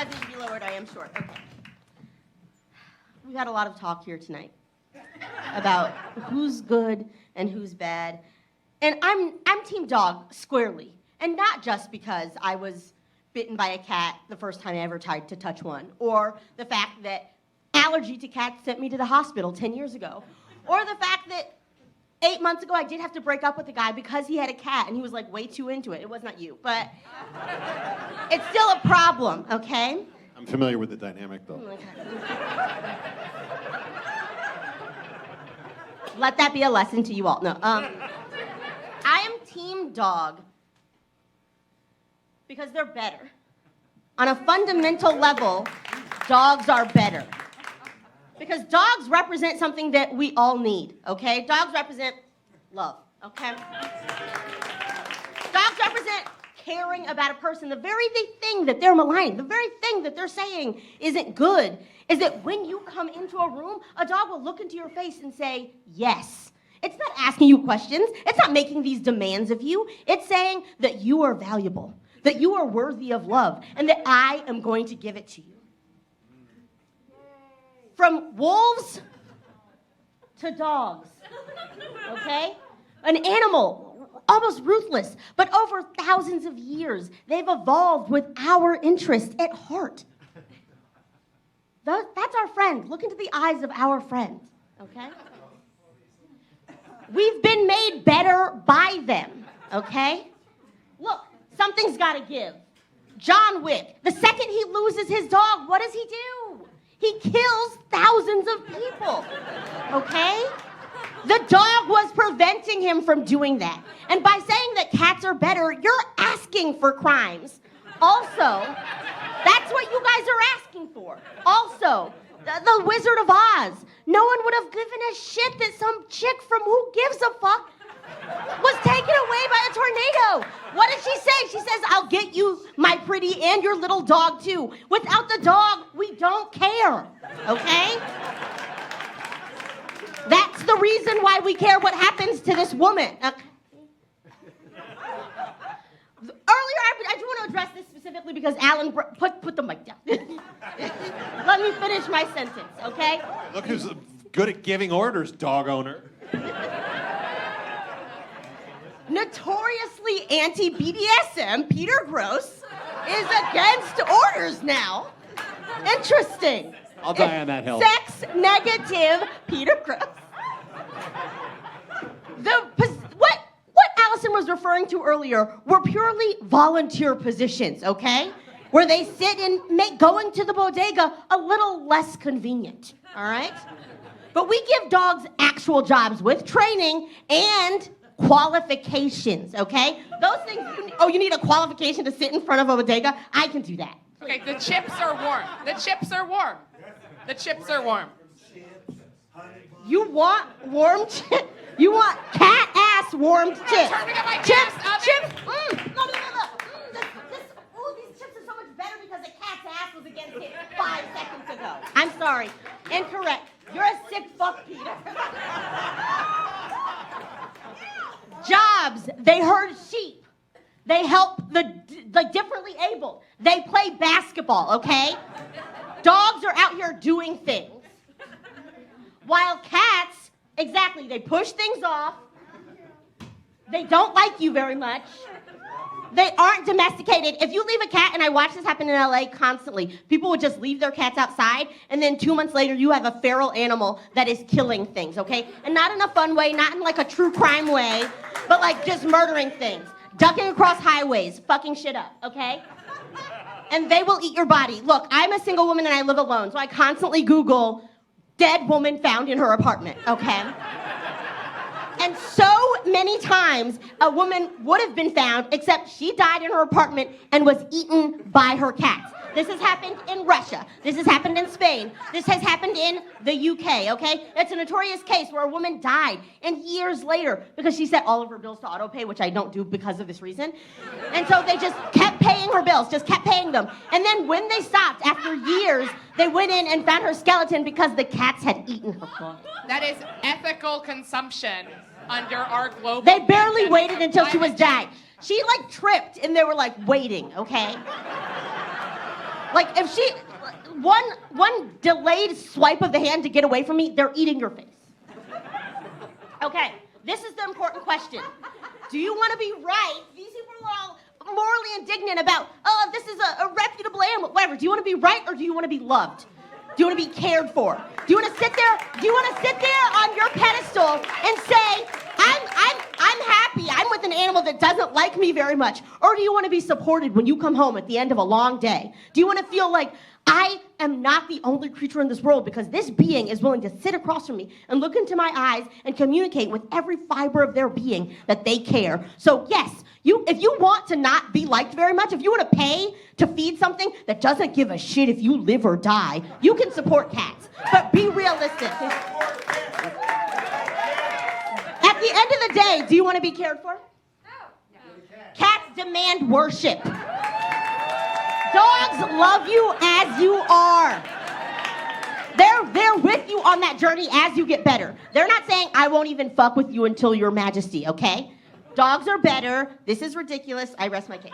does need to be lowered. I am short. Okay. We've had a lot of talk here tonight about who's good and who's bad. And I'm team dog squarely. And not just because I was bitten by a cat the first time I ever tried to touch one, or the fact that allergy to cats sent me to the hospital 10 years ago, or the fact that 8 months ago I did have to break up with a guy because he had a cat and he was like way too into it. It was not you, but it's still a problem, okay? I'm familiar with the dynamic though. Let that be a lesson to you all. No, I am team dog because they're better. On a fundamental level, dogs are better. Because dogs represent something that we all need, okay? Dogs represent love, okay? Dogs represent caring about a person. The very thing that they're maligning, the very thing that they're saying isn't good, is that when you come into a room, a dog will look into your face and say, yes. It's not asking you questions. It's not making these demands of you. It's saying that you are valuable, that you are worthy of love, and that I am going to give it to you. From wolves to dogs, okay? An animal, almost ruthless, but over thousands of years, they've evolved with our interest at heart. That's our friend. Look into the eyes of our friend, okay? We've been made better by them, okay? Look, something's got to give. John Wick, the second he loses his dog, what does he do? He kills thousands of people, okay? The dog was preventing him from doing that. And by saying that cats are better, you're asking for crimes. Also, that's what you guys are asking for. Also, the Wizard of Oz. No one would have given a shit that some chick from Who Gives a Fuck was taken away by a tornado. What did she say? She says, I'll get you, my pretty, and your little dog, too. Without the dog, we don't care, okay? That's the reason why we care what happens to this woman. Earlier, I do want to address this specifically because Alan, put the mic down. Let me finish my sentence, okay? Look who's good at giving orders, dog owner. Notoriously anti-BDSM, Peter Grosz is against orders now. Interesting. I'll die on that hill. Sex negative Peter Grosz. What Alison was referring to earlier were purely volunteer positions, okay? Where they sit and make going to the bodega a little less convenient, all right? But we give dogs actual jobs with training and qualifications, okay? Those things, you need a qualification to sit in front of a bodega? I can do that. Okay, the chips are warm. The chips are warm. The chips are warm. You want warm chips? You want cat-ass warmed chips? Turning up my Chips, gas chips, oven. No. These chips are so much better because the cat's ass was against it 5 seconds ago. I'm sorry. Incorrect. You're a sick fuck, Peter. Jobs. They herd sheep. They help the differently abled. They play basketball, okay? Dogs are out here doing things. While cats, exactly, they push things off. They don't like you very much. They aren't domesticated. If you leave a cat, and I watch this happen in LA constantly, people would just leave their cats outside, and then 2 months later, you have a feral animal that is killing things, okay? And not in a fun way, not in like a true crime way, but like just murdering things, ducking across highways, fucking shit up, okay? And they will eat your body. Look, I'm a single woman and I live alone, so I constantly Google dead woman found in her apartment, okay? And so many times, a woman would have been found, except she died in her apartment and was eaten by her cats. This has happened in Russia. This has happened in Spain. This has happened in the UK, okay? It's a notorious case where a woman died, and years later, because she set all of her bills to autopay, which I don't do because of this reason, and so they just kept paying her bills, just kept paying them. And then when they stopped, after years, they went in and found her skeleton because the cats had eaten her body. That is ethical consumption under our global... They barely waited until she was dead. She, like, tripped, and they were, like, waiting, okay? Like, if she, one delayed swipe of the hand to get away from me, they're eating your face. Okay, this is the important question. Do you want to be right? These people are all morally indignant about, oh, this is a reputable animal, whatever. Do you want to be right or do you want to be loved? Do you want to be cared for? Do you want to sit there? Do you want to sit there on your pedestal and say, I'm happy. I'm with an animal that doesn't like me very much. Or do you want to be supported when you come home at the end of a long day? Do you want to feel like I am not the only creature in this world because this being is willing to sit across from me and look into my eyes and communicate with every fiber of their being that they care? So yes, if you want to not be liked very much, if you want to pay to feed something that doesn't give a shit if you live or die, you can support cats. But be realistic. At the end of the day, do you want to be cared for? No. Cats demand worship. Dogs love you as you are. They're with you on that journey as you get better. They're not saying, I won't even fuck with you until your majesty, okay? Dogs are better. This is ridiculous. I rest my case.